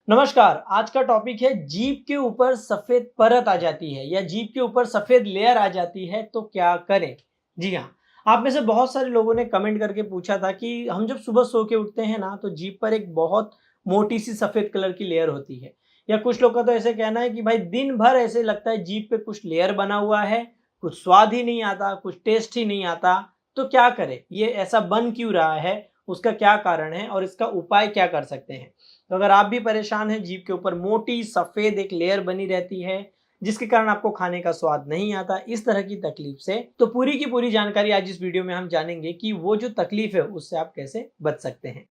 नमस्कार। आज का टॉपिक है जीभ के ऊपर सफेद परत आ जाती है या जीभ के ऊपर सफेद लेयर आ जाती है तो क्या करें। जी हाँ, आप में से बहुत सारे लोगों ने कमेंट करके पूछा था कि हम जब सुबह सो के उठते हैं ना तो जीभ पर एक बहुत मोटी सी सफेद कलर की लेयर होती है। या कुछ लोग का तो ऐसे कहना है कि भाई दिन भर ऐसे लगता है जीभ पे कुछ लेयर बना हुआ है, कुछ स्वाद ही नहीं आता, कुछ टेस्ट ही नहीं आता। तो क्या करें, ये ऐसा बन क्यों रहा है, उसका क्या कारण है और इसका उपाय क्या कर सकते हैं। तो अगर आप भी परेशान हैं, जीभ के ऊपर मोटी सफेद एक लेयर बनी रहती है जिसके कारण आपको खाने का स्वाद नहीं आता, इस तरह की तकलीफ से, तो पूरी की पूरी जानकारी आज इस वीडियो में हम जानेंगे कि वो जो तकलीफ है उससे आप कैसे बच सकते हैं।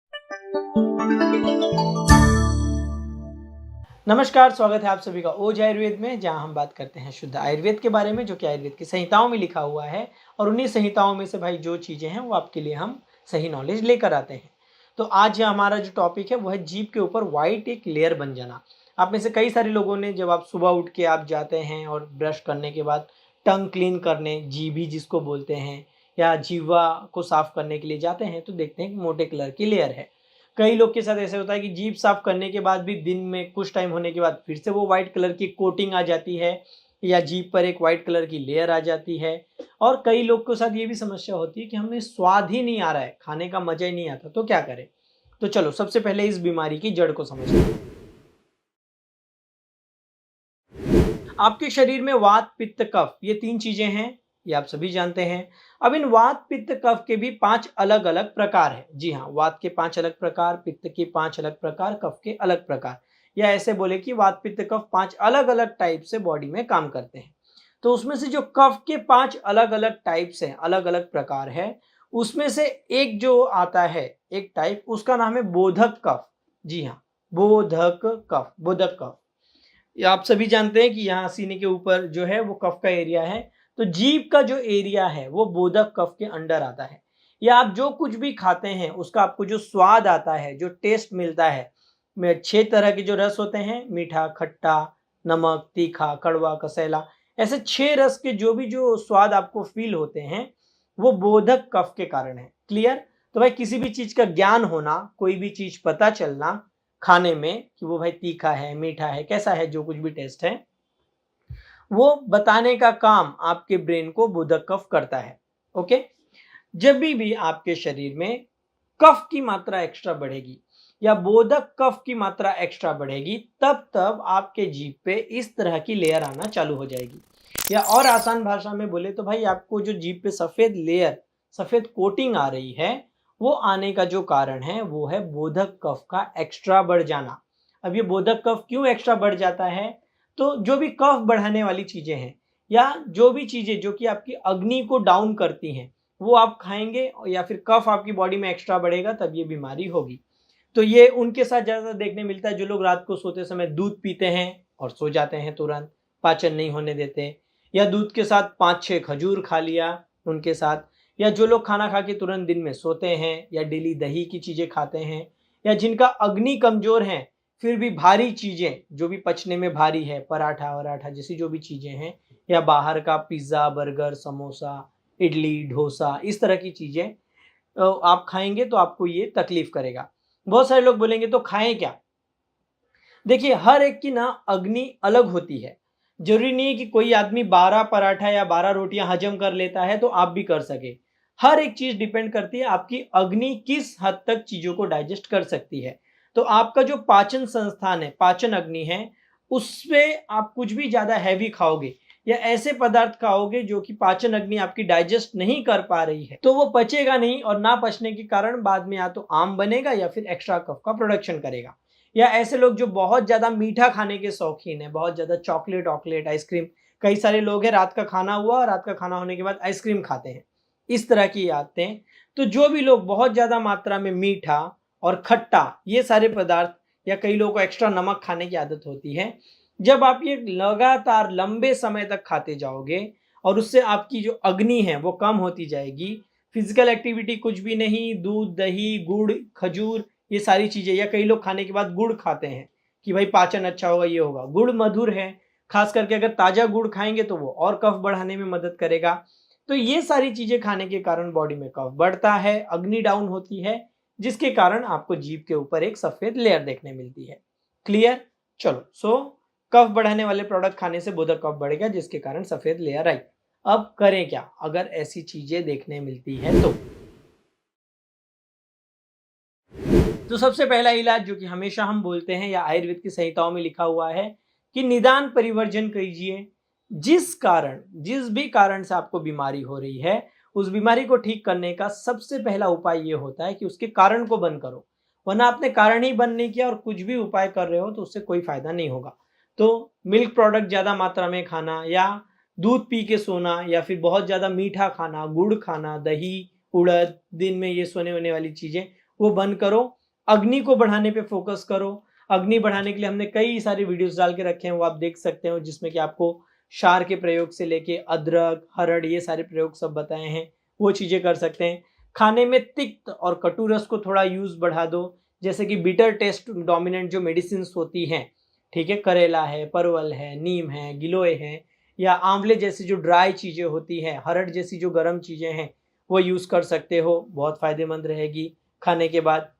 नमस्कार, स्वागत है आप सभी का ओज आयुर्वेद में, जहां हम बात करते हैं शुद्ध आयुर्वेद के बारे में, जो कि आयुर्वेद की संहिताओं में लिखा हुआ है। और उन्हीं संहिताओं में से भाई जो चीजें हैं वो आपके लिए हम सही नॉलेज लेकर आते हैं। तो आज हमारा जो टॉपिक है वो है जीभ के ऊपर व्हाइट एक लेयर बन जाना। आप में से कई सारे लोगों ने, जब आप सुबह उठ के आप जाते हैं और ब्रश करने के बाद टंग क्लीन करने, जीभी जिसको बोलते हैं, या जीवा को साफ करने के लिए जाते हैं, तो देखते हैं कि मोटे कलर की लेयर है। कई लोग के साथ ऐसे होता है कि जीभ साफ करने के बाद भी दिन में कुछ टाइम होने के बाद फिर से वो व्हाइट कलर की कोटिंग आ जाती है या जीभ पर एक व्हाइट कलर की लेयर आ जाती है। और कई लोग के साथ ये भी समस्या होती है कि हमें स्वाद ही नहीं आ रहा है, खाने का मजा ही नहीं आता, तो क्या करें। तो चलो सबसे पहले इस बीमारी की जड़ को समझते हैं। आपके शरीर में वात पित्त कफ ये तीन चीजें हैं, ये आप सभी जानते हैं। अब इन वात पित्त कफ के भी पांच अलग अलग प्रकार है। जी हाँ, वात के पांच अलग प्रकार, पित्त के पांच अलग प्रकार, कफ के अलग प्रकार। या ऐसे बोले कि वात पित्त कफ पांच अलग अलग टाइप से बॉडी में काम करते हैं। तो उसमें से जो कफ के पांच अलग अलग टाइप्स हैं, अलग अलग प्रकार है, उसमें से एक जो आता है, एक टाइप, उसका नाम है बोधक कफ। जी हाँ, बोधक कफ, बोधक कफ। ये आप सभी जानते हैं कि यहाँ सीने के ऊपर जो है वो कफ का एरिया है। तो जीभ का जो एरिया है वो बोधक कफ के अंडर आता है। या आप जो कुछ भी खाते हैं उसका आपको जो स्वाद आता है, जो टेस्ट मिलता है, में छह तरह के जो रस होते हैं, मीठा, खट्टा, नमक, तीखा, कड़वा, कसैला, ऐसे छह रस के जो स्वाद आपको फील होते हैं वो बोधक कफ के कारण है। क्लियर। तो भाई किसी भी चीज का ज्ञान होना, कोई भी चीज पता चलना खाने में कि वो भाई तीखा है, मीठा है, कैसा है, जो कुछ भी टेस्ट है, वो बताने का काम आपके ब्रेन को बोधक कफ करता है। ओके। जब भी आपके शरीर में कफ की मात्रा एक्स्ट्रा बढ़ेगी या बोधक कफ की मात्रा एक्स्ट्रा बढ़ेगी, तब तब आपके जीभ पे इस तरह की लेयर आना चालू हो जाएगी। या और आसान भाषा में बोले तो भाई आपको जो जीभ पे सफेद लेयर, सफेद कोटिंग आ रही है, वो आने का जो कारण है वो है बोधक कफ का एक्स्ट्रा बढ़ जाना। अब ये बोधक कफ क्यों एक्स्ट्रा बढ़ जाता है, तो जो भी कफ बढ़ाने वाली चीजें हैं या जो भी चीजें जो कि आपकी अग्नि को डाउन करती हैं, वो आप खाएंगे या फिर कफ आपकी बॉडी में एक्स्ट्रा बढ़ेगा, तब ये बीमारी होगी। तो ये उनके साथ ज्यादा देखने मिलता है जो लोग रात को सोते समय दूध पीते हैं और सो जाते हैं तुरंत, पाचन नहीं होने देते। या दूध के साथ पांच छह खजूर खा लिया उनके साथ। या जो लोग खाना खा के तुरंत दिन में सोते हैं या डेली दही की चीजें खाते हैं। या जिनका अग्नि कमजोर है फिर भी भारी चीजें जो भी पचने में भारी है, पराठा वराठा जैसी जो भी चीजें हैं, या बाहर का पिज्जा, बर्गर, समोसा, इडली, डोसा, इस तरह की चीजें आप खाएंगे तो आपको ये तकलीफ करेगा। बहुत सारे लोग बोलेंगे तो खाएं क्या। देखिए, हर एक की ना अग्नि अलग होती है। जरूरी नहीं है कि कोई आदमी 12 पराठा या 12 रोटियां हजम कर लेता है तो आप भी कर सके। हर एक चीज डिपेंड करती है आपकी अग्नि किस हद तक चीजों को डाइजेस्ट कर सकती है। तो आपका जो पाचन संस्थान है, पाचन अग्नि है, उसपे आप कुछ भी ज्यादा हैवी खाओगे या ऐसे पदार्थ खाओगे जो कि पाचन अग्नि आपकी डाइजेस्ट नहीं कर पा रही है, तो वो पचेगा नहीं और ना पचने के कारण बाद में या तो आम बनेगा या फिर एक्स्ट्रा कफ का प्रोडक्शन करेगा। या ऐसे लोग जो बहुत ज्यादा मीठा खाने के शौकीन है, बहुत ज्यादा चॉकलेट वॉकलेट, आइसक्रीम, कई सारे लोग हैं रात का खाना हुआ और रात का खाना होने के बाद आइसक्रीम खाते हैं, इस तरह की आदतें। तो जो भी लोग बहुत ज्यादा मात्रा में मीठा और खट्टा, ये सारे पदार्थ, या कई लोगों को एक्स्ट्रा नमक खाने की आदत होती है, जब आप ये लगातार लंबे समय तक खाते जाओगे और उससे आपकी जो अग्नि है वो कम होती जाएगी। फिजिकल एक्टिविटी कुछ भी नहीं, दूध, दही, गुड़, खजूर, ये सारी चीजें, या कई लोग खाने के बाद गुड़ खाते हैं कि भाई पाचन अच्छा होगा, ये होगा। गुड़ मधुर है, खास करके अगर ताजा गुड़ खाएंगे तो वो और कफ बढ़ाने में मदद करेगा। तो ये सारी चीजें खाने के कारण बॉडी में कफ बढ़ता है, अग्नि डाउन होती है, जिसके कारण आपको जीभ के ऊपर एक सफेद लेयर देखने मिलती है। क्लियर? चलो, सो कफ बढ़ाने वाले प्रोडक्ट खाने से बोधक कफ बढ़ेगा, जिसके कारण सफेद लेयर आई। अब करें क्या अगर ऐसी चीजें देखने मिलती है तो सबसे पहला इलाज जो कि हमेशा हम बोलते हैं या आयुर्वेद की संहिताओं में लिखा हुआ है कि निदान परिवर्जन कीजिए। जिस भी कारण से आपको बीमारी हो रही है, उस बीमारी को ठीक करने का सबसे पहला उपाय ये होता है कि उसके कारण को बंद करो। वरना आपने कारण ही बंद नहीं किया और कुछ भी उपाय कर रहे हो तो उससे कोई फायदा नहीं होगा। तो मिल्क प्रोडक्ट ज्यादा मात्रा में खाना या दूध पी के सोना या फिर बहुत ज्यादा मीठा खाना, गुड़ खाना, दही, उड़द, दिन में ये सोने होने वाली चीजें वो बंद करो। अग्नि को बढ़ाने पे फोकस करो। अग्नि बढ़ाने के लिए हमने कई सारे वीडियोस डाल के रखे हैं, वो आप देख सकते हो, जिसमें कि आपको क्षार के प्रयोग से लेके अदरक, हरड़, ये सारे प्रयोग सब बताए हैं, वो चीजें कर सकते हैं। खाने में तिक्त और कटु रस को थोड़ा यूज बढ़ा दो, जैसे कि बिटर टेस्ट डोमिनेंट जो मेडिसिन होती हैं, ठीक है, करेला है, परवल है, नीम है, गिलोय है, या आंवले जैसी जो ड्राई चीजें होती हैं, हरड़ जैसी जो गर्म चीजें हैं, वो यूज कर सकते हो, बहुत फायदेमंद रहेगी खाने के बाद।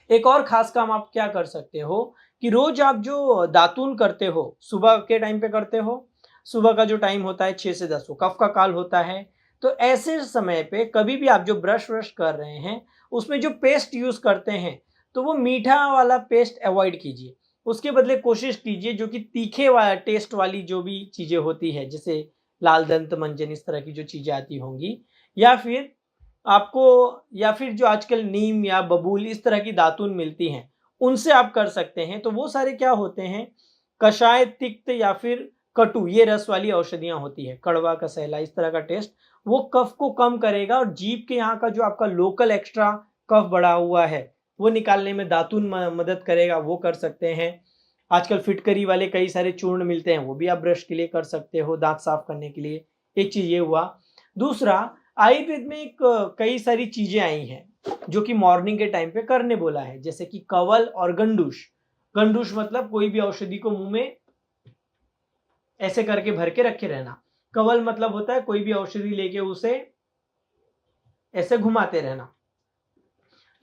एक और खास काम आप क्या कर सकते हो कि रोज आप जो दातून करते हो, सुबह के टाइम पे करते हो, सुबह का जो टाइम होता है 6 से 10, वो कफ का काल होता है। तो ऐसे समय पे कभी भी आप जो ब्रश व्रश कर रहे हैं, उसमें जो पेस्ट यूज करते हैं, तो वो मीठा वाला पेस्ट अवॉइड कीजिए। उसके बदले कोशिश कीजिए जो कि तीखे वाला टेस्ट वाली जो भी चीजें होती है, जैसे लाल दंत मंजन, इस तरह की जो चीजें आती होंगी, या फिर आपको, या फिर जो आजकल नीम या बबूल इस तरह की दातून मिलती हैं, उनसे आप कर सकते हैं। तो वो सारे क्या होते हैं, कषाय, तिक्त या फिर कटु, ये रस वाली औषधियां होती है, कड़वा, कसैला, इस तरह का टेस्ट, वो कफ को कम करेगा और जीभ के यहाँ का जो आपका लोकल एक्स्ट्रा कफ बढ़ा हुआ है, वो निकालने में दातून मदद करेगा, वो कर सकते हैं। आजकल फिटकरी वाले कई सारे चूर्ण मिलते हैं, वो भी आप ब्रश के लिए कर सकते हो, दांत साफ करने के लिए। एक चीज ये हुआ। दूसरा, आयुर्वेद में एक कई सारी चीजें आई हैं जो कि मॉर्निंग के टाइम पे करने बोला है, जैसे कि कवल और गंडूश। गंडूश मतलब कोई भी औषधि को मुंह में ऐसे करके भर के रखे रहना। कवल मतलब होता है कोई भी औषधि लेके उसे ऐसे घुमाते रहना।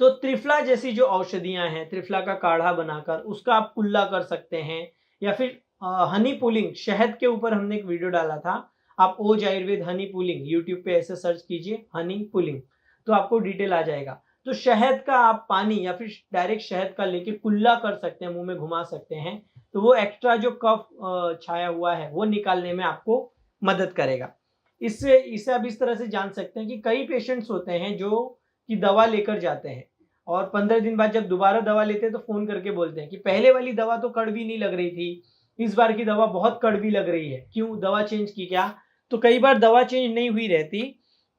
तो त्रिफला जैसी जो औषधियां हैं, त्रिफला का काढ़ा बनाकर उसका आप कुल्ला कर सकते हैं, या फिर हनी पुलिंग, शहद के ऊपर हमने एक वीडियो डाला था, आप ओज आयुर्वेद हनी पुलिंग यूट्यूब पे ऐसे सर्च कीजिए, हनी पुलिंग, तो आपको डिटेल आ जाएगा। तो शहद का आप पानी या फिर डायरेक्ट शहद का लेके कुल्ला कर सकते हैं, मुंह में घुमा सकते हैं, तो वो एक्स्ट्रा जो कफ छाया हुआ है वो निकालने में आपको मदद करेगा। इससे इसे आप इस तरह से जान सकते हैं कि कई पेशेंट्स होते हैं जो कि दवा लेकर जाते हैं और 15 दिन बाद जब दोबारा दवा लेते हैं तो फोन करके बोलते हैं कि पहले वाली दवा तो कड़वी नहीं लग रही थी, इस बार की दवा बहुत कड़वी लग रही है, क्यों, दवा चेंज की क्या? तो कई बार दवा चेंज नहीं हुई रहती,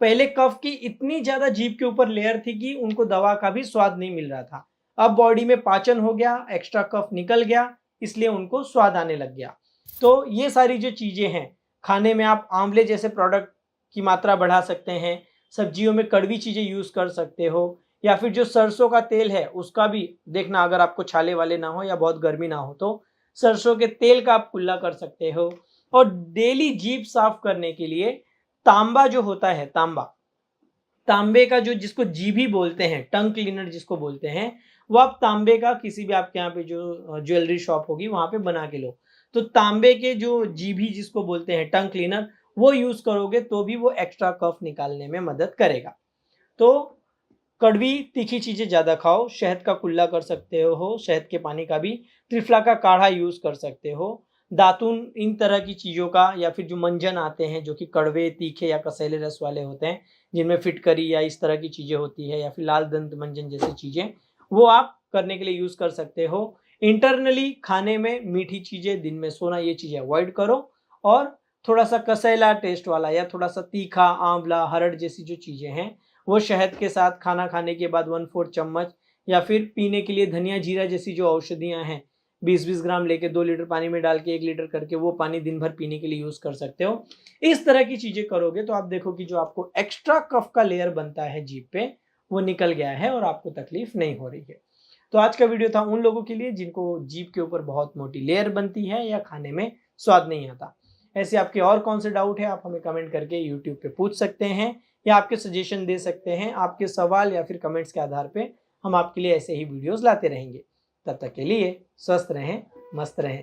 पहले कफ की इतनी ज्यादा जीभ के ऊपर लेयर थी कि उनको दवा का भी स्वाद नहीं मिल रहा था। अब बॉडी में पाचन हो गया, एक्स्ट्रा कफ निकल गया, इसलिए उनको स्वाद आने लग गया। तो ये सारी जो चीजें हैं, खाने में आप आंवले जैसे प्रोडक्ट की मात्रा बढ़ा सकते हैं, सब्जियों में कड़वी चीजें यूज कर सकते हो, या फिर जो सरसों का तेल है उसका भी देखना, अगर आपको छाले वाले ना हो या बहुत गर्मी ना हो तो सरसों के तेल का आप कुल्ला कर सकते हो। और डेली जीभ साफ करने के लिए तांबा जो होता है, तांबा, तांबे का जो, जिसको जीभी बोलते हैं, टंग क्लीनर जिसको बोलते हैं, वो आप तांबे का किसी भी आपके यहाँ पे जो ज्वेलरी शॉप होगी वहां पे बना के लो। तो तांबे के जो जीभी जिसको बोलते हैं, टंग क्लीनर, वो यूज करोगे तो भी वो एक्स्ट्रा कफ निकालने में मदद करेगा। तो कड़वी तीखी चीजें ज्यादा खाओ, शहद का कुल्ला कर सकते हो, शहद के पानी का भी, त्रिफला का काढ़ा यूज कर सकते हो, दातून, इन तरह की चीजों का, या फिर जो मंजन आते हैं जो कि कड़वे, तीखे या कसैले रस वाले होते हैं, जिनमें फिटकरी या इस तरह की चीजें होती है, या फिर लाल दंत मंजन जैसी चीजें, वो आप करने के लिए यूज कर सकते हो। इंटरनली खाने में मीठी चीजें, दिन में सोना, ये चीजें अवॉइड करो। और थोड़ा सा कसैला टेस्ट वाला या थोड़ा सा तीखा, आंवला, हरड़ जैसी जो चीजें हैं, वो शहद के साथ खाना खाने के बाद 1/4 चम्मच, या फिर पीने के लिए धनिया जीरा जैसी जो औषधियां हैं, 20-20 ग्राम लेके 2 लीटर पानी में डाल के 1 लीटर करके वो पानी दिन भर पीने के लिए यूज कर सकते हो। इस तरह की चीजें करोगे तो आप देखो कि जो आपको एक्स्ट्रा कफ का लेयर बनता है जीभ पे, वो निकल गया है और आपको तकलीफ नहीं हो रही है। तो आज का वीडियो था उन लोगों के लिए जिनको जीभ के ऊपर बहुत मोटी लेयर बनती है या खाने में स्वाद नहीं आता। ऐसे आपके और कौन से डाउट है, आप हमें कमेंट करके यूट्यूब पे पूछ सकते हैं, या आपके सजेशन दे सकते हैं। आपके सवाल या फिर कमेंट्स के आधार पे हम आपके लिए ऐसे ही वीडियोस लाते रहेंगे। तब तक के लिए स्वस्थ रहें, मस्त रहें।